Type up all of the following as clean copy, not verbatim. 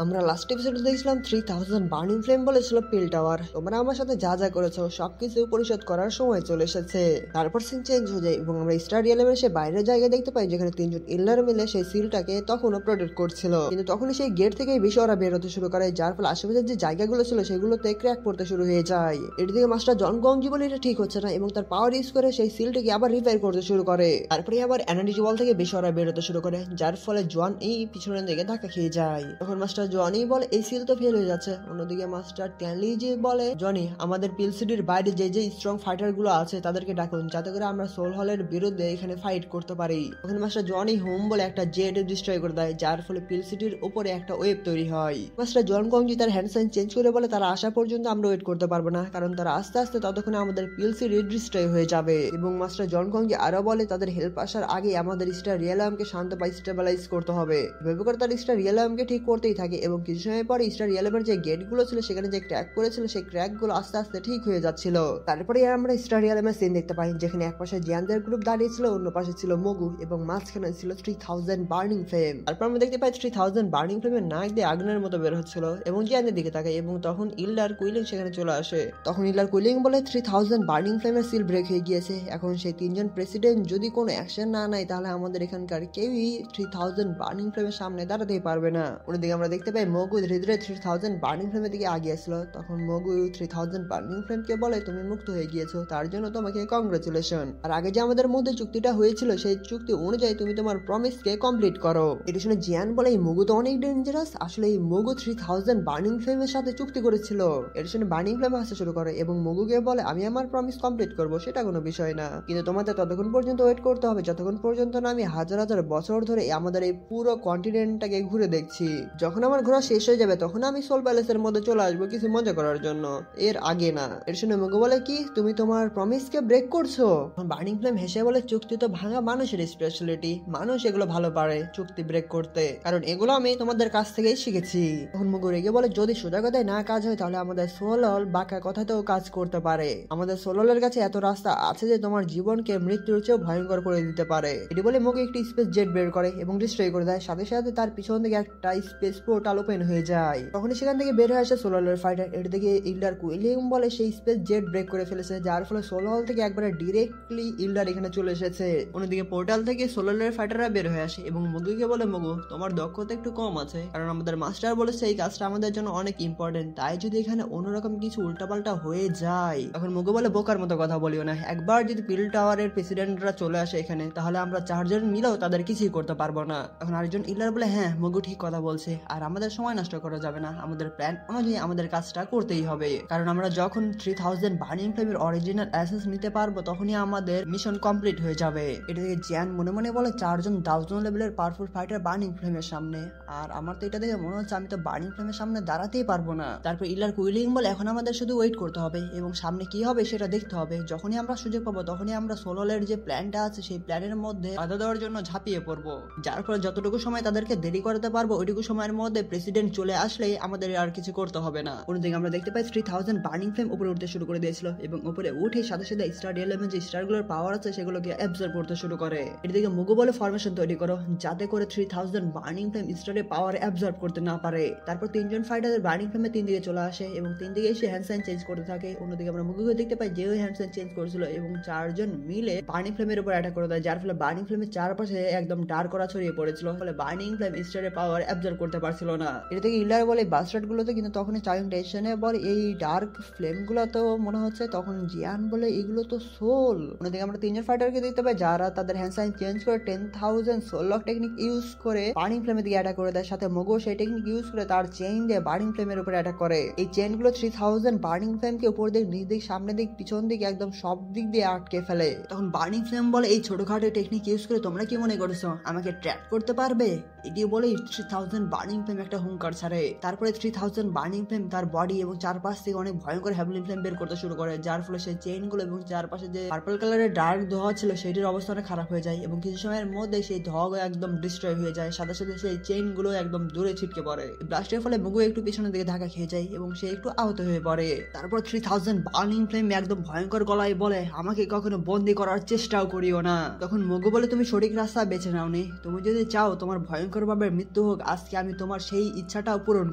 আমরা লাস্ট এপিসোডে দেখছিলাম 3000 বার্নিং ফ্লেম বলেছিল পিল টাওয়ার। তোমরা আমার সাথে যা যা করেছো সবকিছু পরিশোধ করার সময় চলে এসেছে। তারপর সিন চেঞ্জ হয়ে যায় এবং আমরা স্টার রিয়েলেমের সে বাইরের জায়গায় দেখতে পাই যেখানে তিনজন ইল্লার মিলে সেই সিলটাকে তখনও প্রোটেক্ট করছিল, কিন্তু তখনই সেই গেট থেকেই বেশি ওরা বের হতে শুরু করে, যার ফলে আশেপাশের যে জায়গাগুলো ছিল সেগুলোতে ক্র্যাক পড়তে শুরু হয়ে যায়। এটি থেকে মাস্টার জন গংজি বলে এটা ঠিক হচ্ছে না এবং তার পাওয়ার ইউজ করে সেই সিলটাকে আবার রিপেয়ার করতে শুরু করে। তারপরে আবার এনার্জি ওয়াল থেকে বেশি ওরা বের হতে শুরু করে, যার ফলে জন এই পিছনের দিকে ধাক্কা খেয়ে যায়। তখন মাস্টার জনই বলে এই সিল তো ফেল হয়ে যাচ্ছে। অন্যদিকে মাস্টার ট্যানলি যে বলে জনি আমাদের পিল সিটির বাইরে যে যে স্ট্রং ফাইটার গুলো আছে তাদেরকে ডাকুন যাতে করে আমরা সোল হলের বিরুদ্ধে এখানে ফাইট করতে পারি। তখন মাস্টার জনি হোম বলে একটা জেট ডিস্ট্রয় করে দেয়, যার ফলে পিল সিটির উপরে একটা ওয়েব তৈরি হয়। মাস্টার জন গংজি তার হ্যান্ড সাইন চেঞ্জ করে বলে তারা আসা পর্যন্ত আমরা ওয়েট করতে পারবো না, কারণ তারা আস্তে আস্তে ততক্ষণে আমাদের পিল সিটি ডিস্ট্রয় হয়ে যাবে। এবং মাস্টার জন গংজি আরো বলে তাদের হেল্প আসার আগে আমাদের স্টার রিয়েলামকে শান্ত বা স্টেবিলাইজ করতে হবে। এভাবে করে তার স্টার রিয়েলামকে ঠিক করতেই থাকে এবং কিছু সময় পরে স্টার রিয়েলামের যে গেট গুলো ছিল সেখানে যে ক্র্যাক করেছিল সেই ক্র্যাক গুলো আস্তে আস্তে ঠিক হয়ে যাচ্ছিল। তারপরে আমরা স্টার রিয়েলামের সিন দেখতে পাই যেখানে এক পাশে জিয়ানদের গ্রুপ দাঁড়িয়ে ছিল, অন্য পাশে ছিল মগু এবং মাঝখানে ছিল 3000 বার্নিং ফ্লেম। তারপর আমরা দেখতে পাই 3000 বার্নিং ফ্লেমের নাক দিয়ে আগুনের মতো বের হচ্ছিল এবং জিয়ানদের দিকে তাকাই এবং তখন ইল্লার কুইলিং সেখানে চলে আসে। তখন ইল্লার কুইলিং বলে 3000 বার্নিং ফ্লেমের সিল ব্রেক হয়ে গিয়েছে, এখন সেই তিনজন প্রেসিডেন্ট যদি কোনো অ্যাকশন না নেয় তাহলে আমাদের এখানকার কেউই 3000 বার্নিং ফ্লেমের সামনে দাঁড়াতেই পারবে না। অন্যদিকে আমরা দেখতে পাই মগু ধীরে ধীরে 3000 বার্নিং ফ্লেমের দিকে আগিয়ে আসলো। তখন মগু 3000 বার্নিং ফ্লেমকে বলে তুমি মুক্ত হয়ে গিয়েছো, তার জন্য তোমাকে কংগ্রেচুলেশন। আর আগে যে আমাদের মধ্যে চুক্তিটা হয়েছিল সেই চুক্তি অনুযায়ী তুমি তোমার প্রমিসকে কমপ্লিট করো। এটা শুনে জিয়ান বলে এই মগু তো অনেক ডেঞ্জারাস, আসলে এই মগু 3000 বার্নিং ফ্লেমের সাথে চুক্তি করেছিল। এটা শুনে বার্নিং ফ্লেম হাসতে শুরু করে এবং মগুকে বলে আমি আমার প্রমিস কমপ্লিট করবো, সেটা কোনো বিষয় না, কিন্তু তোমাদের ততক্ষণ পর্যন্ত ওয়েট করতে হবে যতক্ষণ পর্যন্ত না আমি হাজার হাজার বছর ধরে আমাদের এই পুরো কন্টিনেন্টটাকে ঘুরে দেখছি। যখন আমার ঘোরা শেষ হয়ে যাবে তখন আমি সোল প্যালেসের মধ্যে চলে আসবো কিছু মজা করার জন্য, এর আগে না। এর শুনে মগু বলে কি তুমি তোমার প্রমিসকে ব্রেক করছো? বার্নিং ফ্লেম হেসে বলে চুক্তি তো ভাঙা মানুষের স্পেশালিটি, মানুষ এগুলো ভালো পারে চুক্তি ব্রেক করতে, কারণ এগুলো আমি তোমাদের কাছ থেকেই শিখেছি। তখন মগু রেগে বলে যদি সোজা কথায় না কাজ হয় তাহলে আমাদের সোলল বাঁকা কথাতেও কাজ করতে পারে। আমাদের সোললের কাছে এত রাস্তা আছে যে তোমার জীবনকে মৃত্যুর চেয়েও ভয়ঙ্কর করে দিতে পারে। এটি বলে মগু একটি স্পেস জেট বের করে এবং ডিস্ট্রয় করে দেয়, সাথে সাথে তার পিছন থেকে একটা স্পেস পোর্টাল ওপেন হয়ে যায়। তখনই সেখান থেকে বের হয়ে আসে সোললের ফাইটার। এর দিকে ইল্ডার কুইলিং বলে সেই স্পেস জেট ব্রেক করে ফেলেছে, যার ফলে সোলল থেকে একবারে ডিরেক্টলি ইল্ডার এখানে চলে এসেছে। অন্যদিকে পোর্টাল থেকে সোললের ফাইটাররা বের হয়ে আসে এবং মগুকে বলে মগু তোমার দক্ষতা একটু কম আছে, কারণ আমাদের মাস্টার বলেছে এই কাজটা আমাদের জন্য অনেক ইম্পর্টেন্ট, তাই যদি এখানে অন্যরকম কিছু উল্টাপাল্টা হয়ে যায়। তখন মগু বলে বোকার মতো কথা বলিও না, একবার যদি পিল টাওয়ারের প্রেসিডেন্টরা চলে আসে এখানে তাহলে আমরা চারজন মিলেও তাদের কিছুই করতে পারবো না। এখন আরেকজন ইল্লার বলে হ্যাঁ মগু ঠিক কথা বলছে, আর আমাদের সময় নষ্ট করা যাবে না, আমাদের প্ল্যান অনুযায়ী আমাদের কাজটা করতেই হবে, কারণ আমরা যখন 3000 বার্নিং ফ্লেমের অরিজিনাল অ্যাসেস নিতে পারবো তখনই আমাদের মিশন কমপ্লিট হয়ে যাবে। এটা থেকে জিয়ান মনে মনে বলে চারজন 1000 লেভেলের পাওয়ারফুল ফাইটার বার্নিং ফ্লেমের সামনে, আর আমার তো এটা দেখে মনে হচ্ছে আমি তো বার্নিং ফ্লেমের সামনে দাঁড়াতেই পারবো না। তারপর ইল্লার কুইলিং বলে এখন আমাদের শুধু ওয়েট করতে হবে এবং সামনে কি হবে সেটা দেখতে হবে, যখনই আমরা সুযোগ পাবো তখনই আমরা সোললের যে প্ল্যানটা আছে সেই প্ল্যানের মধ্যে বাধা দেওয়ার জন্য ঝাঁপিয়ে পড়বো, যার ফলে যতটুকু সময় তাদেরকে দেরি করতে পারবো ওইটুকু সময়ের মধ্যে প্রেসিডেন্ট চলে আসলেই আমাদের আর কিছু করতে হবে না। অন্যদিকে আমরা দেখতে পাই 3000 বার্নিং ফ্লেম উপরে উঠতে শুরু করে দিয়েছিল এবং উপরে উঠে সাথে সাথে স্টার রিয়েলামের যে স্টারগুলোর পাওয়ার আছে সেগুলোকে অ্যাবজর্ব করতে শুরু করে। এদিকে মগু বলে ফরমেশন তৈরি করো যাতে করে 3000 বার্নিং ফ্লেম স্টারের পাওয়ার অ্যাবজর্ব করতে না পারে। তারপর তিনজন ফাইটার বার্নিং ফ্লেমে তিন দিকে চলে আসে এবং তিন দিকে এসে হ্যান্ড সাইন চেঞ্জ করতে থাকে। অন্যদিকে আমরা মগুকে দেখতে পাই যে ওই হ্যান্ড সাইন চেঞ্জ করেছিল এবং চারজন মিলে বার্নিং ফ্লেমের উপর অ্যাটাক করে দেয়, যার ফলে বার্নিং ফ্লেমের চারপাশে একদম ডার্ক করা ছড়িয়ে পড়েছিল, ফলে বার্নিং ফ্লেম স্টারের পাওয়ার অ্যাবজর্ব করতে পারছিল না। এটা থেকে ইলার বলে বাস্টার্ড গুলোতে কিন্তু তখন চাইং টেনশনে বলে এই ডার্ক ফ্লেম গুলো তো মনে হচ্ছে, তখন জিয়ান বলে এগুলো তো সোল। অন্যদিকে আমরা তিনজন ফাইটারকে দেখতে পাই যারা তাদের হ্যান্ড সাইন চেঞ্জ করে 10000 সোল লক টেকনিক ইউজ করে বার্নিং ফ্লেমের দিকে অ্যাটাক করে দেয়, সাথে মগু সেই টেকনিক ইউজ করে তার চেইন দিয়ে বার্নিং ফ্লেমের উপরে অ্যাটাক করে। এই চেইন গুলো 3000 বার্নিং ফ্লেমকে উপর দিক নিচ দিক সামনে দিক পিছন দিক একদম সব দিক দিয়ে আটকে ফেলে। তখন বার্নিং ফ্লেম বলে এই ছোটখাটো টেকনিক ইউজ করে তোমরা কি মনে করছো আমাকে ট্র্যাপ করতে পারবে? এটি বলে 3000 বার্নিং ফ্লেম একটা হুঙ্কার ছাড়ে। তারপরে 3000 বার্নিং ফ্লেম তার বডি এবং চারপাশ থেকে অনেক ভয়ঙ্কর হ্যাভলিং ফ্লেম বের করতে শুরু করে, যার ফলে সেই চেইন গুলো এবং চারপাশে যে পার্পল কালারের ডার্ক ধোঁয়া ছিল সেটির অবস্থা অনেক খারাপ হয়ে যায় এবং কিছু সময়ের মধ্যে সেই ধোঁয়া একদম ডিস্ট্রয় হয়ে যায়, সাথে সাথে সেই চেইন গুলো একদম দূরে ছিটকে পড়ে। ব্লাস্টের ফলে মগু একটু পিছনের দিকে ধাক্কা খেয়ে যায় এবং সে একটু আহত হয়ে পড়ে। তারপর 3000 বার্নিং ফ্লেম একদম ভয়ঙ্কর গলায় বলে আমাকে কখনো বন্দি করার চেষ্টাও করিও না। তখন মগু বলে তুমি সঠিক রাস্তা বেছে নাওনি, তুমি যদি চাও তোমার ভয়ঙ্কর ভাবে মৃত্যু হোক আজকে আমি তোমার সেই ইচ্ছাটাও পূরণ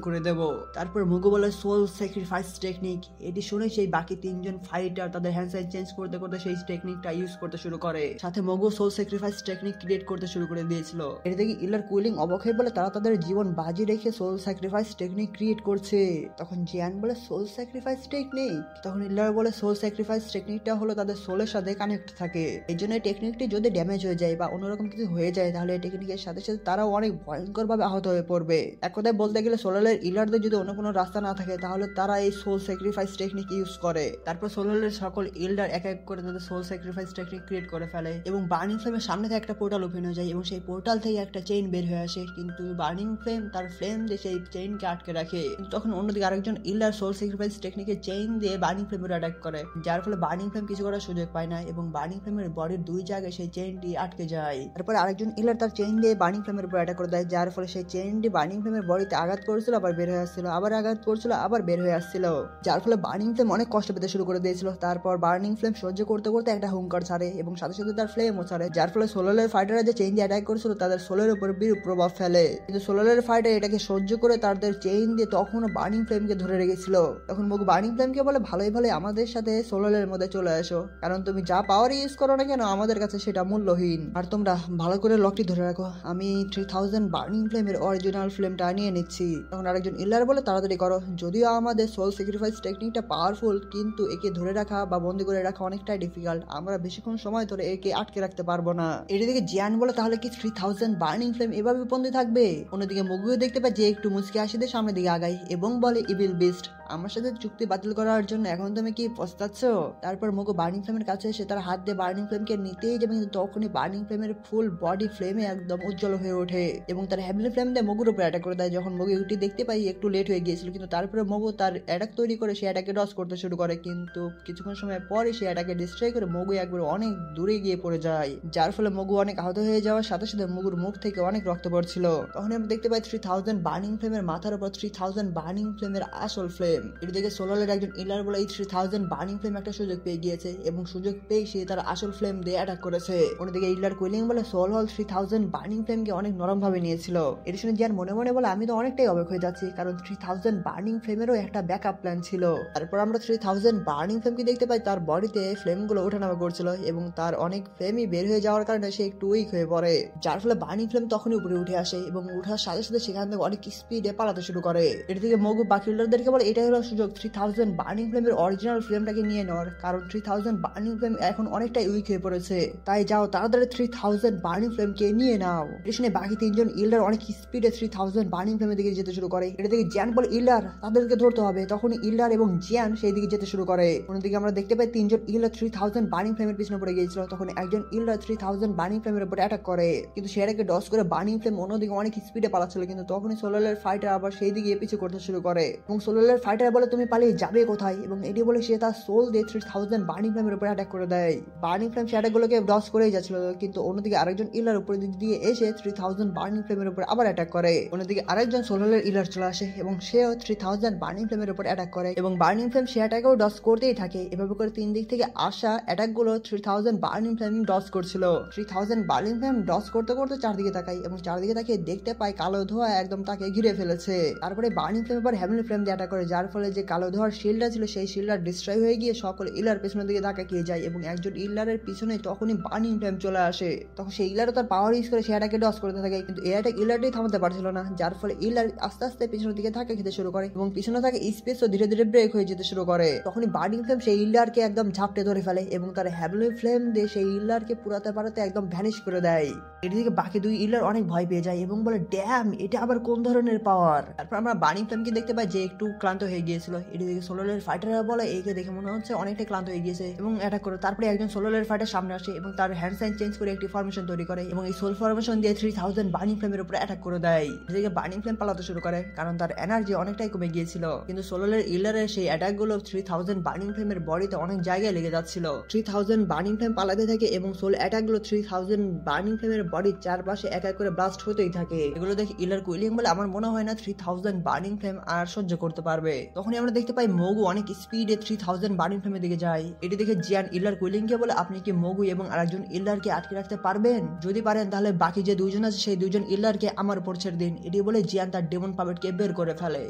করে দেব। তারপর মুগু বলে সোল স্যাক্রিফাইস টেকনিক। এটি শুনে সেই বাকি তিনজন ফাইটার তাদের হ্যান্ড সাইন চেঞ্জ করতে করতে সেই টেকনিকটা ইউজ করতে শুরু করে। সাথে মুগু সোল স্যাক্রিফাইস টেকনিক ক্রিয়েট করতে শুরু করে দিয়েছিল। এটি দেখে ইলার কুইলিং অবাক হয়ে বলে তারা তাদের জীবন বাজি রেখে সোল স্যাক্রিফাইস টেকনিক ক্রিয়েট করছে। তখন জিয়ান বলে সোল স্যাক্রিফাইস টেকনিক। তখন ইলার বলে সোল স্যাক্রিফাইস টেকনিকটা হলো তাদের সোলের সাথে কানেক্ট থাকে। এই জন্য এই টেকনিকটি যদি ড্যামেজ হয়ে যায় বা অন্যরকম কিছু হয়ে যায় তাহলে এই টেকনিকের সাথে সাথে তারাও অনেক ভয়ঙ্কর ভাবে আহত হয়ে পড়বে। এক কথায় বলতে গেলে সোলারের ইলারদের যদি অন্য কোনো রাস্তা না থাকে তাহলে তারা এই সোল স্যাক্রিফাইস টেকনিক ইউজ করে। তারপর সোলারের সকল ইল্ডার এক এক করে তাদের সোল স্যাক্রিফাইস টেকনিক ক্রিয়েট করে ফেলে এবং বার্নিং ফ্লেমের সামনে থেকে একটা পোর্টাল ওপেন হয়ে যায় এবং সেই পোর্টাল থেকে একটা চেইন বের হয়ে আসে। কিন্তু বার্নিং ফ্লেম তার ফ্লেম দিয়ে সেই চেইনকে আটকে রাখে। কিন্তু তখন অন্যদিকে আরেকজন ইল্ডার সোল স্যাক্রিফাইস টেকনিকের চেইন দিয়ে বার্নিং ফ্লেমের অ্যাটাক করে, যার ফলে বার্নিং ফ্লেম কিছু করার সুযোগ পায় না এবং বার্নিং ফ্লেমের বডির দুই জায়গায় সেই চেইনটি আটকে যায়। তারপরে আরেকজন ইলার তার চেইন দিয়ে বার্নিং ফ্লেমের উপর অ্যাটাক করে দেয়, যার ফলে সেই চেইনটি বার্নিং ফ্লেমের বডিতে আঘাত করছিল, আবার বের হয়ে আসছিল, আবার আঘাত করছিল, আবার বের হয়ে আসছিল, যার ফলে বার্নিং ফ্লেম অনেক কষ্ট পেতে শুরু করে দিয়েছিল। তারপর বার্নিং ফ্লেম সহ্য করতে করতে একটা হুঙ্কার ছাড়ে এবং সাথে সাথে তার ফ্লেমও ছাড়ে, যার ফলে সোলারের ফাইটাররা যে চেইন দিয়ে অ্যাটাক করেছিল তাদের সোলের উপর বিরূপ প্রভাব ফেলে। কিন্তু সোলারের ফাইটার এটাকে সহ্য করে তাদের চেইন দিয়ে তখনও বার্নিং ফ্লেমকে ধরে রেখেছিল। তখন মুখ বার্নিং ফ্লেমকে বলে ভালোই ভালোই আমাদের সাথে সোলারের মধ্যে চলে আসো, কারণ তুমি যা পাওয়ার ইউজ করো না কেন আমাদের কাছে সেটা মূল্যহীন। আর তোমরা ভালো করে লকটি ধরে রাখো, আমি 3000 বার্নিং ফ্লেমের অরিজিনাল ফ্লেমটা নিয়ে নিচ্ছি। তখন আরেকজন ইলার বলে তাড়াতাড়ি করো, যদিও আমাদের সোল স্যাক্রিফাইস টেকনিকটা পাওয়ারফুল কিন্তু একে ধরে রাখা বা বন্দি করে রাখা অনেকটাই ডিফিকাল্ট, আমরা বেশিক্ষণ সময় ধরে একে আটকে রাখতে পারবো না। এদিকে জিয়ান বলে তাহলে কি 3000 বার্নিং ফ্লেম এভাবে বন্দি থাকবে? অন্যদিকে মুগুও দেখতে পায় যে একটু মুচকি হাসিদের সামনের দিকে আগায় এবং বলে ইভিল বিস্ট, আমার সাথে চুক্তি বাতিল করার জন্য এখন তুমি কি পস্তাচ্ছ? তারপর মুগু বার্নিং ফ্লেমের কাছে এসে তার হাত দিয়ে বার্নিং ফ্লেমকে নিতেই যাবে, কিন্তু তখনই বার্নিং ফ্লেমের ফুল বডি ফ্লেমে একদম উজ্জ্বল হয়ে ওঠে এবং তার হ্যাভেনলি ফ্লেম দিয়ে মুগুর উপর অ্যাটাক করে দেয়। যখন মুগু এটি দেখতে পাই একটু লেট হয়ে গিয়েছিল, কিন্তু তারপরে মুগু তার অ্যাটাক তৈরি করে সে অ্যাটাকে ডজ করতে শুরু করে, কিন্তু কিছুক্ষণ সময় পরে সে অ্যাটাকে ডিস্ট্রয় করে মুগু একবার অনেক দূরে গিয়ে পড়ে যায়, যার ফলে মুগু অনেক আহত হয়ে যাওয়ার সাথে সাথে মুগুর মুখ থেকে অনেক রক্ত পড়ছিল। তখন আমরা দেখতে পাই 3000 বার্নিং ফ্লেমের মাথার উপর 3000 বার্নিং ফ্লেমের আসল ফ্লেম। এটি দেখে সোলারের একজন ইলার বলে এই 3000 বার্নিং ফ্লেম একটা সুযোগ পেয়ে গিয়েছে এবং সুযোগ পেয়ে সে তার আসল ফ্লেম দিয়ে অ্যাটাক করেছে। অন্যদিকে ইলার কুইলিং বলে সোল হল 3000 বার্নিং ফ্লেমকে অনেক নরম ভাবে নিয়েছিল। এটি শুনে জিয়ান মনে মনে বলে আমি তো অনেকটাই অবাক হয়ে যাচ্ছি, কারণ 3000 বার্নিং ফ্লেমেরও একটা ব্যাকআপ প্ল্যান ছিল। তারপর আমরা 3000 বার্নিং ফ্লেমকে দেখতে পাই তার বডিতে ফ্লেমগুলো ওঠানামা করছিল এবং তার অনেক ফ্লেমই বের হয়ে যাওয়ার কারণে সে একটু উইক হয়ে পড়ে, যার ফলে বার্নিং ফ্লেম তখনই উপরে উঠে আসে এবং উঠার সাথে সাথে সেখান থেকে অনেক স্পিডে পালাতে শুরু করে। এর থেকে মগু বাকি ইলারদেরকে বলে এটাই হলো সুযোগ 3000 বার্নিং ফ্লেমের অরিজিনাল ফ্লেমটাকে নিয়ে নেওয়ার, কারণ 3000 বার্নিং ফ্লেম এখন অনেকটাই উইক হয়ে পড়েছে, তাই যাও তাড়াতাড়ি 3000 বার্নিং ফ্লেমকে নিয়ে নাও। এর শুনে বাকি তিনজন ইলার অনেক স্পিডে 3000 বার্নিং ফ্লেমের দিকে যেতে শুরু করে। এটা থেকে জিয়ান বলে ইলার তাদেরকে ধরতে হবে, তখন ইলার এবং জিয়ান সেই দিকে যেতে শুরু করে। অন্যদিকে আমরা দেখতে পাই তিনজন ইলার 3000 বার্নিং ফ্লেমের পিছনে পড়ে গিয়েছিল, তখন একজন ইলার 3000 বার্নিং ফ্লেমের উপর অ্যাটাক করে, কিন্তু সেটাকে ডস করে বার্নিং ফ্লেম অন্যদিকে অনেক স্পিডে পালাচ্ছিল, কিন্তু তখনই সোলারের ফাইটার আবার সেই দিকে পিছু করতে শুরু করে এবং সোলারের ফাইটার বলে তুমি পালিয়ে যাবে কোথায়, এবং এটি বলে সে তার সোল দিয়ে 3000 বার্নিং ফ্লেমের উপর অ্যাটাক করে দেয়। বার্নিং ফ্লেম সে অ্যাটাকগুলোকে ডস করেই যাচ্ছিল, কিন্তু অন্যদিকে আরেকজন ইলার উপর দিক দিয়ে এসে 3000 বার্নিং ফ্লেমের উপর আবার অ্যাটাক করে। অন্যদিকে আরেকজন সোলারের ইলার চলে আসে এবং সেও 3000 বার্নিং ফ্লেমের উপর অ্যাটাক করে এবং বার্নিং ফ্লেম সে অ্যাটাকেও ডস করতেই থাকে। এভাবে করে তিন দিক থেকে আসা অ্যাটাকগুলো 3000 বার্নিং ফ্লেম ডস করছিল। 3000 বার্নিং ফ্লেম ডস করতে করতে চারদিকে তাকাই এবং চারদিকে তাকিয়ে দেখতে পাই কালো ধোঁয়া একদম তাকে ঘিরে ফেলেছে। তারপরে বার্নিং ফ্লেম এবার হেভেনলি ফ্লেম দিয়ে অ্যাটাক করে, যার ফলে যে কালো ধোঁয়ার শিল্ডটা ছিল সেই শিল্ডটা ডিস্ট্রয় হয়ে গিয়ে সকল ইলার পেছনের দিকে তাকিয়ে যায় এবং একজন ইলারের পিছনে তখনই বার্নিং ফ্লেম চলে আসে। তখন সেই ইলারও তার পাওয়ার ইউজ করে সে অ্যাটাকে ডস করতে থাকে, কিন্তু এই অ্যাটাক ইলারটাই থামাতে পারছিল না, যার ফলে ইলার আস্তে আস্তে পিছনের দিকে ধাক্কা খেতে শুরু করে এবং পিছনে থাকে স্পেসও ধীরে ধীরে ব্রেক হয়ে যেতে শুরু করে। তখনই বার্নিং ফ্লেম সেই ইলারকে একদম ঝাপটে ধরে ফেলে এবং তার হেভেনলি ফ্লেম দিয়ে সেই ইলারকে পুরাতে পারাতে একদম ভ্যানিশ করে দেয়। এদিকে বাকি দুই ইলার অনেক ভয় পেয়ে যায় এবং বলে ড্যাম, এটা আবার কোন ধরনের পাওয়ার। তারপর আমরা বার্নিং ফ্লেমকে দেখতে পাই যে একটু ক্লান্ত হয়ে গিয়েছিল। এদিকে সোলারের ফাইটাররা বলে একে দেখে মনে হচ্ছে অনেকটা ক্লান্ত হয়ে গিয়েছে এবং অ্যাটাক করে। তারপরে একজন সোলারের ফাইটার সামনে আসে এবং তার হ্যান্ড সাইন চেঞ্জ করে একটি ফরমেশন তৈরি করে এবং এই সোল ফরমেশন দিয়ে 3000 বার্নিং ফ্লেমের উপর অ্যাটাক করে দেয়। এদিকে বার্নিং ফ্লেম পালাতে শুরু করে কারণ তার এনার্জি অনেকটাই কমে গিয়েছিল, কিন্তু সোলারের ইলারের সেই অ্যাটাক গুলো 3000 বার্নিং ফ্লেমের বডিতে অনেক জায়গায় লেগে যাচ্ছিল। 3000 বার্নিং ফ্লেম পালাতে থাকে এবং সোল অ্যাটাক গুলো 3000 বার্নিং ফ্লেমের বডির চারপাশে এক এক করে ব্লাস্ট হতেই থাকে। এগুলো দেখে ইলার কুইলিং বলে আমার মনে হয় না 3000 বার্নিং ফ্লেম আর সহ্য করতে পারবে। তখনই আমরা দেখতে পাই মগু অনেক স্পিডে 3000 বার্নিং ফ্লেমের দিকে যায়। এটি দেখে জিয়ান ইল্লার কুইলিংকে বলে, আপনি কি মগু এবং আরেকজন ইল্লারকে আটকে রাখতে পারবেন? যদি পারেন তাহলে বাকি যে দুইজন আছে সেই দুইজন ইল্লারকে আমার উপর ছেড়ে দিন। এটি বলে জিয়ান তার ডেমন পাপেটকে বের করে ফেলে।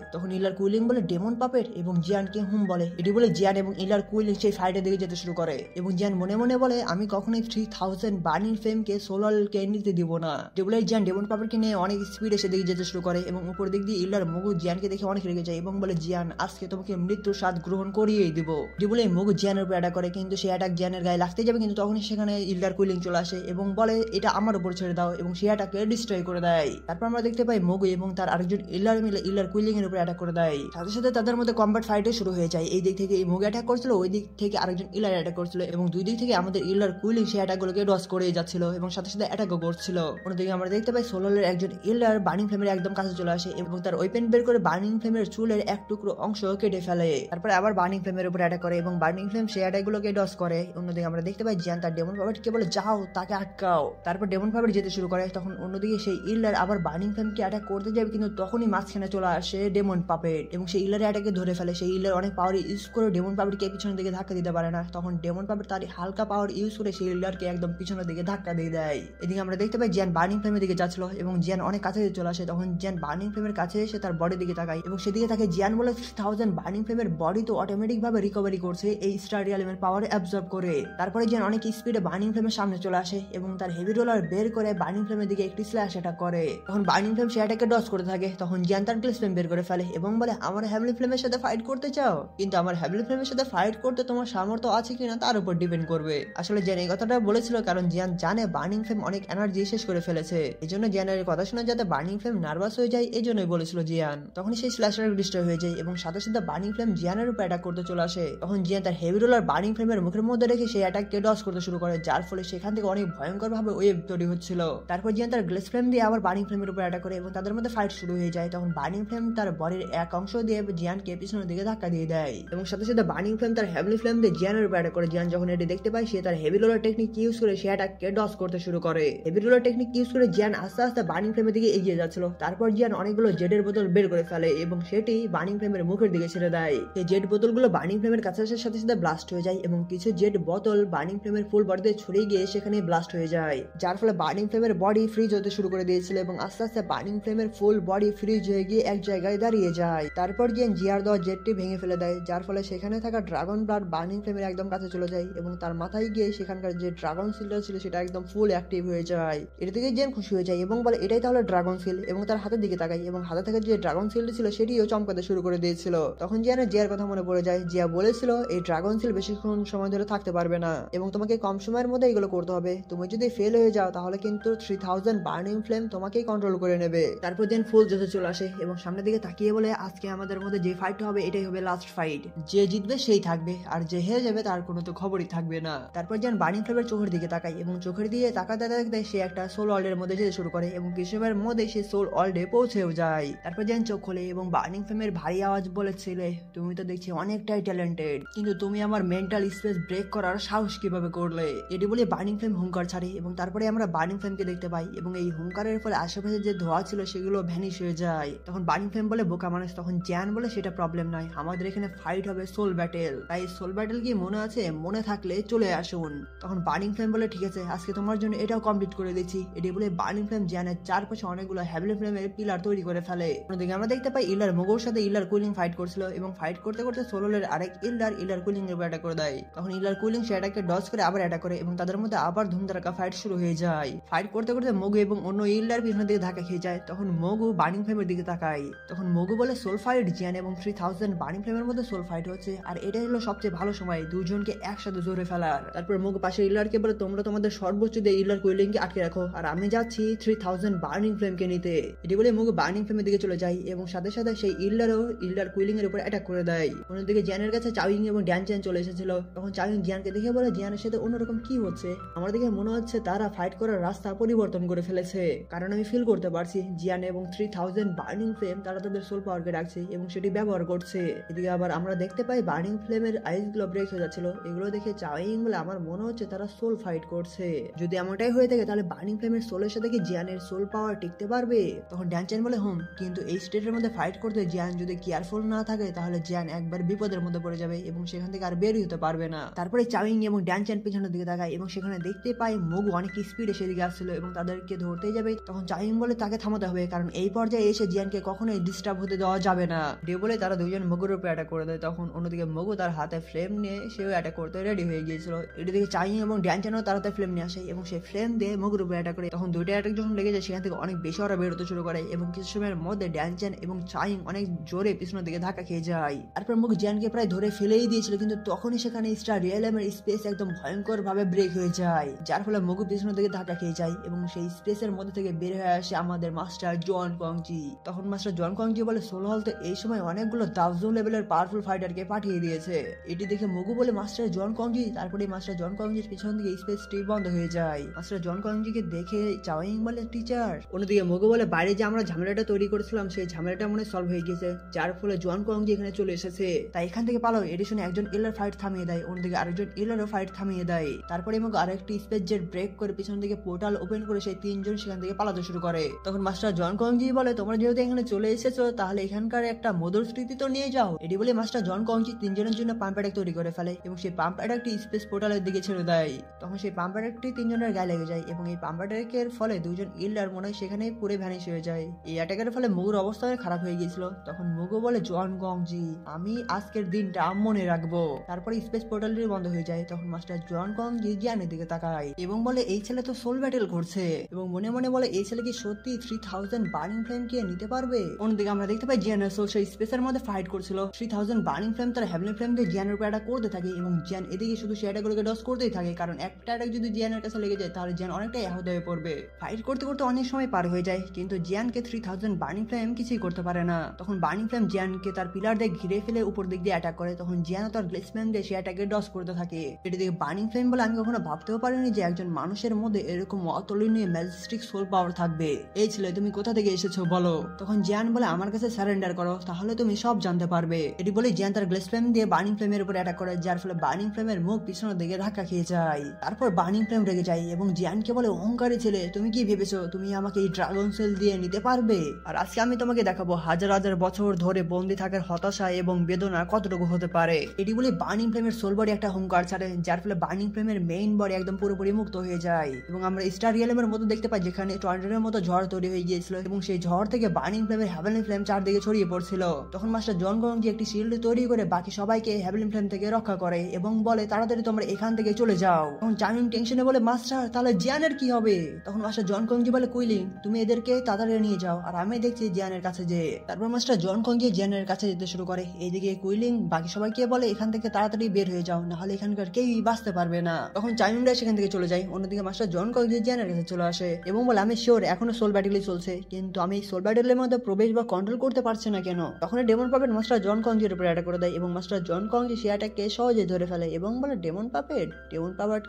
তখন ইল্লার কুইলিং বলে, ডেমন পাপেট? এবং জিয়ানকে হুম বলে। এটি বলে জিয়ান এবং ইল্লার কুইলিং সেই ফাইটের দিকে যেতে শুরু করে এবং জিয়ান মনে মনে বলে, আমি কখনোই 3000 বার্নিং ফ্লেমকে সোলকে নিতে দিব না। এটি বলে জিয়ান ডেমন পাপেটকে নিয়ে অনেক স্পিডে সেদিকে যেতে শুরু করে এবং উপর দিক দিয়ে ইল্লার মগু জিয়ানকে দেখে অনেক রেগে যায় এবং বলে, জিয়ান আজকে তোমাকে মৃত্যুর স্বাদ গ্রহণ করিয়েই দিব। এটি বলে মগু জিয়ানের উপর অ্যাটাক করে, কিন্তু সেই অ্যাটাক জিয়ানের গায়ে লাগতে যাবে, কিন্তু তখনই সেখানে ইল্লার কুইলিং চলে আসে এবং বলে, এটা আমার উপর ছেড়ে দাও, এবং সেই অ্যাটাককে ডিস্ট্রয় করে দেয়। তারপর আমরা দেখতে পাই মগু এবং তার আরেকজন ইল্লার মিলে ইল্লার কুইলিং এর উপর অ্যাটাক করে দেয়। সাথে সাথে তাদের মধ্যে কম্ব্যাট ফাইটে শুরু হয়ে যায়। এই দিক থেকে মগু অ্যাটাক করছিল, ওই দিক থেকে আরেকজন ইল্লার অ্যাটাক করছিল এবং দুই দিক থেকে আমাদের ইল্লার কুইলিং সেই অ্যাটাকগুলোকে ডস করে যাচ্ছিল এবং সাথে সাথে অ্যাটাকও করছিল। অন্যদিকে আমরা দেখতে পাই সোলারের একজন ইল্লার বার্নিং ফ্লেমের একদম কাছে চলে আসে এবং তার ওয়েপেন বের করে বার্নিং ফ্লেমের চুলের এক টুকরো অংশ কেটে ফেলে। তারপরে আবার বার্নিং ফ্লেমের উপর অ্যাটাক করে এবং বার্নিং ফ্লেম সেই অ্যাটাকগুলোকে ডস করে। অন্যদিকে আমরা দেখতে পাই জিয়ান তার ডেমন পাপেটকে বলে, যাও তাকে আটকাও। তারপর ডেমন পাপেট যেতে শুরু করে। তখন অন্যদিকে সেই ইল্লার আবার বার্নিং ফ্লেমকে অ্যাটাক করতে যাবে, কিন্তু তখনই মাঝখানে চলে আসে ডেমন পাপেট এবং সেই ইল্লার অ্যাটাকে ধরে ফেলে। সেই ইল্লার অনেক পাওয়ার ইউজ করে ডেমন পাপেটকে পিছনের দিকে ধাক্কা দিতে পারে না। তখন ডেমন পাপেট তার হালকা পাওয়ার ইউজ করে সেই ইল্লারকে একদম পিছনের দিকে ধাক্কা দিয়ে দেয়। এদিকে আমরা দেখতে পাই জিয়ান বার্নিং ফ্লেমের দিকে যাচ্ছিল এবং জিয়ান অনেক কাছে চলে আসে। তখন জিয়ান বার্নিং ফ্লেমের কাছে এসে তার বডির দিকে তাকায় এবং সেদিকে তাকে জিয়ান বলে, 3000 বার্নিং ফ্লেমের বডি তো অটোমেটিক ভাবে রিকভারি করছে এই স্টার রিয়ালিমের পাওয়ার অ্যাবজর্ব করে। তারপরে জিয়ান অনেক স্পিডে বার্নিং ফ্লেমের সামনে চলে আসে এবং তার হেভি রোলার বের করে বার্নিং ফ্লেমের দিকে একটি স্ল্যাশ অ্যাটাক করে। তখন বার্নিং ফ্লেম সেই অ্যাটাকে ডজ করে থাকে। তখন জিয়ান তার গ্লিস ফ্লেম বের করে ফেলে এবং বলে, আমার হেভেলি ফ্লেমের সাথে ফাইট করতে চাও? কিন্তু আমার হেভেলি ফ্লেমের সাথে ফাইট করতে তোমার সামর্থ্য আছে কিনা তার উপর ডিপেন্ড করবে। আসলে জিয়ান এই কথাটা বলেছিল কারণ জিয়ান জানে বার্নিং ফ্লেম অনেক এনার্জি শেষ করে ফেলেছে। এই জন্য জিয়ানের কথা শুনে যাতে বার্নিং ফ্লেম নার্ভাস হয়ে যায় এই জন্যই বলেছিল জিয়ান। তখন সেই স্ল্যাশার ডিস্ট্রয় হয়ে যায় এবং সাথে সাথে বার্নিং ফ্লেম জিয়ানের উপর অ্যাটাক করতে চলে আসে। তখন জিয়ান তার হেভি রোলার বার্নিং ফ্লেমের মুখের মধ্যে রেখে সেই অ্যাটাককে ডজ করতে শুরু করে, যার ফলে সেখান থেকে অনেক ভয়ঙ্কর ভাবে ওয়েভ তৈরি হচ্ছিল। তারপর জিয়ান তার গ্লেস ফ্লেম দিয়ে আবার বার্নিং ফ্লেমের উপর অ্যাটাক করে এবং তাদের মধ্যে ফাইট শুরু হয়ে যায়। তখন বার্নিং ফ্লেম তার বডির এক অংশ দিয়ে জিয়ানকে পিছনের দিকে ধাক্কা দিয়ে দেয় এবং সাথে সাথে বার্নিং ফ্লেম তার হেভি ফ্লেম দিয়ে জিয়ানের উপর অ্যাটাক করে। জিয়ান যখন এটি দেখতে পায় সে তার হেভি রোলার টেকনিক ইউজ করে সেই অ্যাটাককে ডজ করতে শুরু করে। হেভি রোলার টেকনিক ইউজ করে জিয়ান আস্তে আস্তে বার্নিং ফ্লেমের দিকে এগিয়ে যাচ্ছিল। তারপর জিয়ান অনেকগুলো জেডের বোতল বের করে ফেলে এবং সেটি বার্নিং ফ্লেমের মুখের দিকে ছেড়ে দেয়। এই জেড বোতলগুলো বার্নিং ফ্লেমের কাছে আসার সাথে সাথে ব্লাস্ট হয়ে যায় এবং কিছু জেড বোতল বার্নিং ফ্লেমের ফুল বডিতে ছড়িয়ে গিয়ে সেখানে ব্লাস্ট হয়ে যায়, যার ফলে বার্নিং ফ্লেমের বডি ফ্রিজ হতে শুরু করে দিয়েছিল এবং আস্তে আস্তে বার্নিং ফ্লেমের ফুল বডি ফ্রিজ হয়ে গিয়ে এক জায়গায় দাঁড়িয়ে যায়। তারপর জিয়ান জিয়ার দেওয়া জেটটি ভেঙে ফেলে দেয়, যার ফলে সেখানে থাকা ড্রাগন ব্লাড বার্নিং ফ্লেমের একদম কাছে চলে যায় এবং তার মাথায় গিয়ে সেখানকার যে ড্রাগন সিলটা ছিল সেটা একদম ফুল অ্যাক্টিভ হয়ে যায়। এটা থেকে জিয়ান খুশি হয়ে যায় এবং বলে, এটাই তাহলে ড্রাগন সিল, এবং তার হাতের দিকে তাকায় এবং হাতে থেকে যে ড্রাগন সিলটি ছিল সেটিও চমকাতে শুরু করে দিয়েছিল। তখন জিয়ার কথা মনে পড়ে যায়। জিয়া বলেছিল এই ড্রাগন সিল বেশিক্ষণ সময় ধরে থাকতে পারবে না এবং তোমাকে কম সময়ের মধ্যে এগুলো করতে হবে। তুমি যদি ফেল হয়ে যাও তাহলে কিন্তু 3000 বার্নিং ফ্লেম তোমাকেই কন্ট্রোল করে নেবে। তারপর জিয়ান ফুল জোশে চলে আসে এবং সামনের দিকে তাকিয়ে বলে, আজকে আমাদের মধ্যে যে ফাইট হবে এটাই হবে লাস্ট ফাইট। যে জিতবে সেই থাকবে আর যে হেরে যাবে তার কোনো তো খবরই থাকবে না। তারপর জিয়ান বার্নিং ফ্লেমের চোখের দিকে তাকায় এবং চোখের দিয়ে তাকাতে তাকাতে সে একটা সোল ওয়ার্ল্ডের মধ্যে যেতে শুরু করে এবং কিছু সময়ের মধ্যে সে সোল ওয়ার্ল্ডে পৌঁছেও যায়। তারপর জিয়ান চোখ খোলে এবং বার্নিং ফ্লেমের ভারী আওয়াজ বলেছিলে, তুমি তো দেখছি অনেকটাই ট্যালেন্টেড, কিন্তু তুমি আমার মেন্টাল স্পেস ব্রেক করার সাহস কিভাবে করলে? এটি বলে বার্নিং ফ্লেম হুঙ্কার ছাড়ে এবং তারপরে আমরা বার্নিং ফ্লেমকে দেখতে পাই এবং এই হুঙ্কারের ফলে আশেপাশে যে ধোঁয়া ছিল সেগুলো ভ্যানিশ হয়ে যায়। তখন বার্নিং ফ্লেম বলে, বোকা মানুষ। তখন জিয়ান বলে, সেটা প্রবলেম নয়, আমাদের এখানে ফাইট হবে সোল ব্যাটেল, তাই সোল ব্যাটেল কি মনে আছে? মনে থাকলে চলে আসুন। তখন বার্নিং ফ্লেম বলে, ঠিক আছে, আজকে তোমার জন্য এটাও কমপ্লিট করে দিচ্ছি। এটি বলে বার্নিং ফ্লেম জিয়ানের চারপাশে অনেকগুলো হেভি ফ্লেমের পিলার তৈরি করে ফেলে। অন্যদিকে আমরা দেখতে পাই ইল্লার মগোর সাথে ইল্লার কুইলিং ফাইট করছিল এবং ফাইট করতে করতে সোলের আরেক ইল্লার কুইলিং এর উপর অ্যাটাক করে দেয়। তখন ইল্লার কুইলিং সে অ্যাটাককে ডজ করে আবার অ্যাটাক করে এবং তাদের মধ্যে আবার ধুমধারাক্কা ফাইট শুরু হয়ে যায়। ফাইট করতে করতে মগু এবং অন্য ইল্লার পিছনের দিকে ধাক্কা খেয়ে যায়। তখন মগু বার্নিং ফ্লেমের দিকে তাকায়। তখন মগু বলে, সোল ফাইট জিয়ান এবং 3000 বার্নিং ফ্লেমের মধ্যে সোল ফাইট হচ্ছে আর এটাই হলো সবচেয়ে ভালো সময় দুজনকে একসাথে জোরে ফেলার। তারপর মগু পাশে ইল্লারকে বলে, তোমরা তোমাদের সর্বোচ্চ দিয়ে ইল্লার কুইলিং কে আটকে রাখো আর আমি যাচ্ছি 3000 বার্নিং ফ্লেম কে নিতে। এটি বলে মগু বার্নিং ফ্লেমের দিকে চলে যায় এবং সাথে সাথে সেই ইল্লার কুইলিং এর উপর অ্যাটাক করে দেয়। অন্যদিকে জিয়ানের কাছে চাউইং এবং ড্যান চ্যান চলে এসেছিল। তখন চাউইং জিয়ানকে দেখে বলে, জিয়ানের সাথে অন্যরকম কি হচ্ছে? আমার দেখে মনে হচ্ছে তারা ফাইট করার রাস্তা পরিবর্তন করে ফেলেছে, কারণ আমি ফিল করতে পারছি জিয়ান এবং 3000 বার্নিং ফ্লেম তারা তাদের সোল পাওয়ারকে রাখছে এবং সেটি ব্যবহার করছে। এদিকে আবার আমরা দেখতে পাই বার্নিং ফ্লেমের আইস গুলো ব্রেক হয়ে যাচ্ছিল। এগুলো দেখে চাউইং বলে, আমার মনে হচ্ছে তারা সোল ফাইট করছে। যদি এমনটাই হয়ে থাকে তাহলে বার্নিং ফ্লেমের সোলের সাথে কি জিয়ানের সোল পাওয়ার টিকতে পারবে? তখন ড্যান চ্যান বলে, কিন্তু এই স্টেটের মধ্যে ফাইট করতে জিয়ান যদি কেয়ার কেয়ারফুল না থাকে তাহলে জিয়ান একবার বিপদের মধ্যে পড়ে যাবে এবং সেখান থেকে আর বের হতে পারবে না। তারপরে চাউইং এবং ড্যান চ্যান পিছনের দিকে তাকায় এবং সেখানে দেখতে পায় মগু অনেক স্পিডে সেদিকে আসছিল এবং তাদেরকে ধরতেই যাবে। তখন চাউইং বলে তাকে থামাতে হবে, কারণ এই পর্যায়ে এসে জিয়ানকে কখনোই ডিস্টার্ব হতে দেওয়া যাবে না। ডে বলে তারা দুইজন মগুর উপরে অ্যাটাক করে দেয়। তখন অন্যদিকে মগু তার হাতে ফ্লেম নিয়ে সেও অ্যাটাক করতে রেডি হয়ে গিয়েছিল। এদিকে চাউইং এবং ড্যান চ্যানও তার হাতে ফ্লেম নিয়ে আসে এবং সেই ফ্লেম দিয়ে মগুর উপরে অ্যাটাক করে। তখন দুইটা অ্যাটাক যখন লেগে যায় সেখান থেকে অনেক বেশি ওরা বেরোতে শুরু করে এবং কিছু সময়ের মধ্যে ড্যান চ্যান এবং চাউইং অনেক জোরে পিছনের দিকে ধাক্কা খেয়ে যায়। তারপর মগু জিয়ানকে প্রায় ধরে ফেলেই দিয়েছিল, কিন্তু তখনই সেখানে স্টার রিয়েলমের স্পেস একদম ভয়ঙ্কর ভাবে ব্রেক হয়ে যায়, যার ফলে মগু পিছনের দিকে ধাক্কা খেয়ে যায় এবং সেই স্পেসের মধ্যে থেকে বের হয়ে আসে আমাদের মাস্টার জন কংজি। তখন মাস্টার জন কংজি বলে সোলো হল তো এই সময় অনেকগুলো দাউজো লেভেলের পাওয়ারফুল ফাইটারকে পাঠিয়ে দিয়েছে। এটি দেখে মগু বলে মাস্টার জন কংজি। তারপরে মাস্টার জন কংজির পিছন দিকে স্পেসটি বন্ধ হয়ে যায়। মাস্টার জন কংজিকে দেখে চাওয়িং বলে টিচার। অন্যদিকে মগু বলে বাইরে যে আমরা ঝামেলাটা তৈরি করেছিলাম সেই ঝামেলাটা মনে সলভ হয়ে গেছে, যার ফলে জন কংজি এখানে চলে এসেছে, তাই এখান থেকে পালাও। এটি শুনে একজন ইলার ফাইট থামিয়ে দেয়, অন্যদিকে আরেকজন ইলারও ফাইট থামিয়ে দেয়। তারপরে মগু আরেকটি স্পেস জেট ব্রেক করে পিছন দিকে পোর্টাল ওপেন করে সেই তিনজন সেখান থেকে পালাতে শুরু করে। তখন মাস্টার জন কংজি বলে তোমরা যেহেতু এখানে চলে এসেছো তাহলে এখানকার একটা মধুর স্মৃতি তো নিয়ে যাও। এটি বলে মাস্টার জন কংজি তিনজনের জন্য পাম্প অ্যাটাক তৈরি করে ফেলে এবং সেই পাম্প অ্যাটাকটি স্পেস পোর্টালের দিকে ছেড়ে দেয়। তখন সেই পাম্প অ্যাটাকটি তিনজনের গায়ে লেগে যায় এবং এই পাম্প অ্যাটাকের ফলে দুজন ইল্ডার মনে হয় সেখানে পুরো ভ্যানিশ হয়ে যায়। এই অ্যাটাকের ফলে মগুর অবস্থা খারাপ হয়ে গিয়েছিল। তখন মগু বলে জন কংজি আমি আজকের দিনটা মনে রাখবো। তারপরে স্পেস পোর্টালটি বন্ধ হয়ে যায়। তখন মাস্টার জন কংজি জিয়ানের দিকে তাকায় এবং বলে এই ছেলে তো সোল ব্যাটেল করছে এবং মনে মনে বলে এই ছেলে কি সত্যি 3000 বার্নিং ফ্লেম কে নিতে পারবে। অন্যদিকে আমরা দেখতে পাই জিয়ানের সোল সেই স্পেসের মধ্যে ফাইট করছিল। 3000 বার্নিং ফ্লেম তার হেভেনলি ফ্লেম দিয়ে জিয়ানের উপর অ্যাটাক করতে থাকে এবং জিয়ান এদিকে শুধু সেই অ্যাটাকগুলোকে ডজ করতেই থাকে, কারণ একটা অ্যাটাক যদি জিয়ানের কাছে লেগে যায় তাহলে জিয়ান অনেকটাই আহত হয়ে পড়বে। ফাইট করতে করতে অনেক সময় পার হয়ে যায় কিন্তু জিয়ানকে 3000 বার্নিং ফ্লেম কিছুই করতে পারে না। তখন বার্নিং ফ্লেম জিয়ানকে তার পিলার দিয়ে ঘিরে ফেলে উপর দিক দিয়ে অ্যাটাক করে। তখন জিয়ান তার গ্লিসম্যান দিয়ে সেই অ্যাটাকে ডজ করতে থাকে। এটি দেখে বার্নিং ফ্লেম বলে আমি কখনো ভাবতেও পারিনি যে একজন মানুষের মধ্যে এরকম অতুলনীয় ম্যাজিস্টিক সোল পাওয়ার থাকবে। এই ছেলে তুমি কোথা থেকে এসেছো বলো। তখন জিয়ান বলে আমার কাছে সারেন্ডার করো তাহলে তুমি সব জানতে পারবে। এটি বলে জিয়ান তার গ্লিস ফ্লেম দিয়ে বার্নিং ফ্লেমের উপর অ্যাটাক করে, যার ফলে বার্নিং ফ্লেমের মুখ পিছনের দিকে ধাক্কা খেয়ে যায়। তারপর বার্নিং ফ্লেম রেগে যায় এবং জিয়ানকে বলে অহংকারী ছেলে তুমি কি ভেবেছো তুমি আমাকে এই ড্রাগন সেল দিয়ে নিতে পারবে। আর আজকে আমি তোমাকে দেখাবো হাজার হাজার বছর ধরে বন্দি থাকার হতাশা এবং বেদনা কতটুকু হতে পারে। এটি বলে বার্নিং ফ্লেমের সোল বডি একটা হুঙ্কার ছাড়ে, যার ফলে বার্নিং ফ্লেমের মেইন বডি একদম পুরোপুরি মুক্ত হয়ে যায় এবং আমরা স্টার রিয়েলমের মতো দেখতে পাই যেখানে টর্নেডোর মতো ঝড় তৈরি হয়ে গিয়েছিল এবং সেই ঝড় থেকে বার্নিং ফ্লেমের হেভেনলি ফ্লেম চারদিকে ছড়িয়ে পড়ছিল। তখন মাস্টার জন কংজি একটি শিল্ড তৈরি করে বাকি সবাইকে হেভেনলি ফ্লেম থেকে রক্ষা করে এবং বলে তাড়াতাড়ি তোমরা এখান থেকে চলে যাও। তখন চাউইং টেনশনে বলে মাস্টার তাহলে জিয়ানের কি হবে। তখন মাস্টার জন কংজি বলে কুইলিং তুমি এদেরকে তাড়াতাড়ি নিয়ে যাও আর আমি দেখছি জিয়ানের কাছে যে। তারপর মাস্টার জন কংজি জিয়ানের কাছে যেতে শুরু করে। এইদিকে কুইলিং বাকি সবাইকে বলে এখান থেকে তাড়াতাড়ি বের হয়ে যাও না হলে এখানকার কেউই বাঁচতে পারবে না। তখন চাউইংরা সেখান থেকে চলে যায়। অন্যদিকে মাস্টার জন কংজি জিয়ানের কাছে চলে আসে এবং বলে আমি শিওর এখনো সোল ব্যাটেলই চলছে কিন্তু আমি এই সোল ব্যাটেলের মধ্যে প্রবেশ বা কন্ট্রোল করতে পারছি না কেন। তখন ডেমন পাপেট মাস্টার জন কংজির উপর অ্যাটাক করে দেয় এবং মাস্টার জন কংজি সেই অ্যাটাককে সহজে ধরে ফেলে এবং বলে ডেমন পাপেট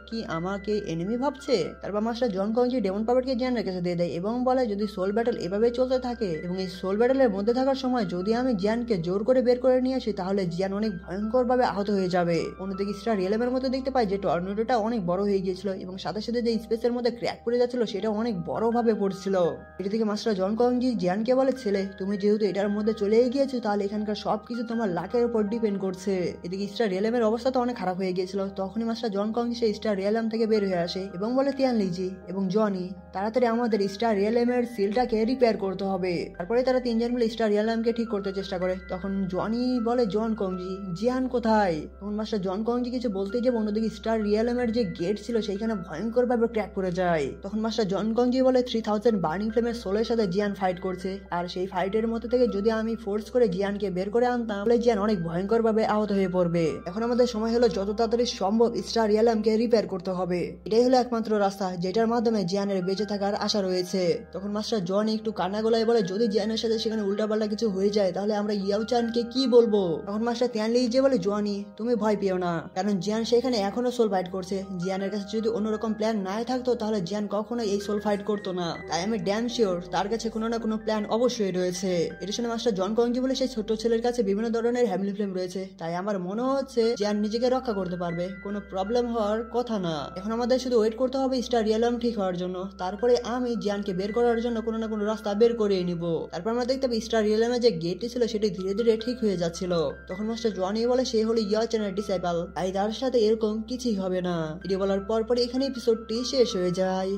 কি আমাকে এনিমি ভাবছে। তারপর মাস্টার জন কংজি ডেমন পাপেটকে জিয়ানের কাছে দিয়ে দেয় এবং বলে যদি সোল ব্যাটেল এভাবে চলতে থাকে এবং এই সোল ব্যাটেলের মধ্যে থাকার সময় যদি আমি জিয়ানকে জোর করে বের করে নিয়ে আসি তাহলে জিয়ান অনেক ভয়ঙ্কর ভাবে আহত হয়ে যাবে। অন্যদিকে স্টার রিয়েলমের মধ্যে দেখতে পাই যে টর্নেডোটা অনেক বড় হয়ে গিয়েছিল এবং সাথে সাথে যে স্পেসের মধ্যে ক্র্যাক পড়ে যাচ্ছিল সেটা অনেক বড় ভাবে পড়ছিল। এটি থেকে মাস্টার জন কংজি জিয়ানকে বলে ছেলে তুমি যেহেতু এটার মধ্যে চলে গিয়েছো তাহলে এখানকার সবকিছু তোমার লাকের উপর ডিপেন্ড করছে। এদিকে স্টার রিয়েলমের অবস্থা তো অনেক খারাপ হয়ে গিয়েছিল। তখনই মাস্টার জন কংজি সেই স্টার রিয়েলম থেকে বের হয়ে আসে এবং বলে তিয়ান লিজি এবং জনি তাড়াতাড়ি আমাদের স্টার রিয়েলমের সিলটাকে রিপেয়ার করতে হবে। তারপরে তারা তিনজন মিলে স্টার রিয়েলমকে ঠিক করতে চেষ্টা করে। তখন জনি বলে জন কংজি জিয়ান কোথায়। তখন মাস্টার জন কংজি কিছু বলতে যে অন্যদিকে স্টার রিয়েলমের যে গেট ছিল সেইখানে ভয়ঙ্কর ভাবে ক্র্যাক করে যায়। তখন মাস্টার জন কংজি বলে 3000 বার্নিং ফ্লেমের সোলের সাথে জিয়ান ফাইট করছে আর সেই ফাইটের মধ্যে থেকে যদি আমি ফোর্স করে জিয়ানকে বের করে আনতাম তাহলে জিয়ান অনেক ভয়ঙ্কর ভাবে আহত হয়ে পড়বে। এখন আমাদের সময় হলো যত তাড়াতাড়ি সম্ভব স্টার রিয়েলমকে রিপেয়ার করতে হবে। এটাই হলো একমাত্র রাস্তা যেটার মাধ্যমে জিয়ানের বেঁচে থাকার আশা রয়েছে। তখন মাস্টার জন একটু কান্না গলায় বলে যদি জিয়ানের সাথে সেখানে উল্টাপাল্টা কিছু হয়ে যায় তাহলে আমরা ইয়াও চানকে কি বলবো। তখন মাস্টার তিয়ান লিজি বলে জনি তুমি ভয় পেও না কারণ জিয়ান সেখানে এখনো সোল ফাইট করছে। জিয়ানের কাছে যদি অন্যরকম প্ল্যান নাই থাকতো তাহলে জিয়ান কখনো এই সোল ফাইট করতো না। তাই আমি ড্যাম শিওর তার কাছে কোনো না কোনো প্ল্যান অবশ্যই রয়েছে। এটা শুনে মাস্টার জন কংজি বলে সেই ছোট ছেলের কাছে বিভিন্ন ধরনের হেভেনলি ফ্লেম রয়েছে তাই আমার মনে হচ্ছে জিয়ান নিজেকে রক্ষা করতে পারবে, কোনো প্রবলেম হওয়ার কথা না। এখন আমাদের শুধু ওয়েট করতে হবে স্টার রিয়েলম ঠিক হওয়ার জন্য, তারপরে আমি জিয়ানকে বের করার জন্য কোনো না কোনো রাস্তা বের করে নিব। তারপর আমরা দেখতে পাই স্টার রিয়েলমে যে গেটটি ছিল ছিল সেটি ধীরে ধীরে ঠিক হয়ে যাচ্ছিল। তখন মাস্টার জোয়ানি বলে সে হলো ইয়াচেনের ডিসাইপল, তাই তার সাথে এরকম কিছুই হবে না। এটি বলার পর এখানে এপিসোডটি শেষ হয়ে যায়।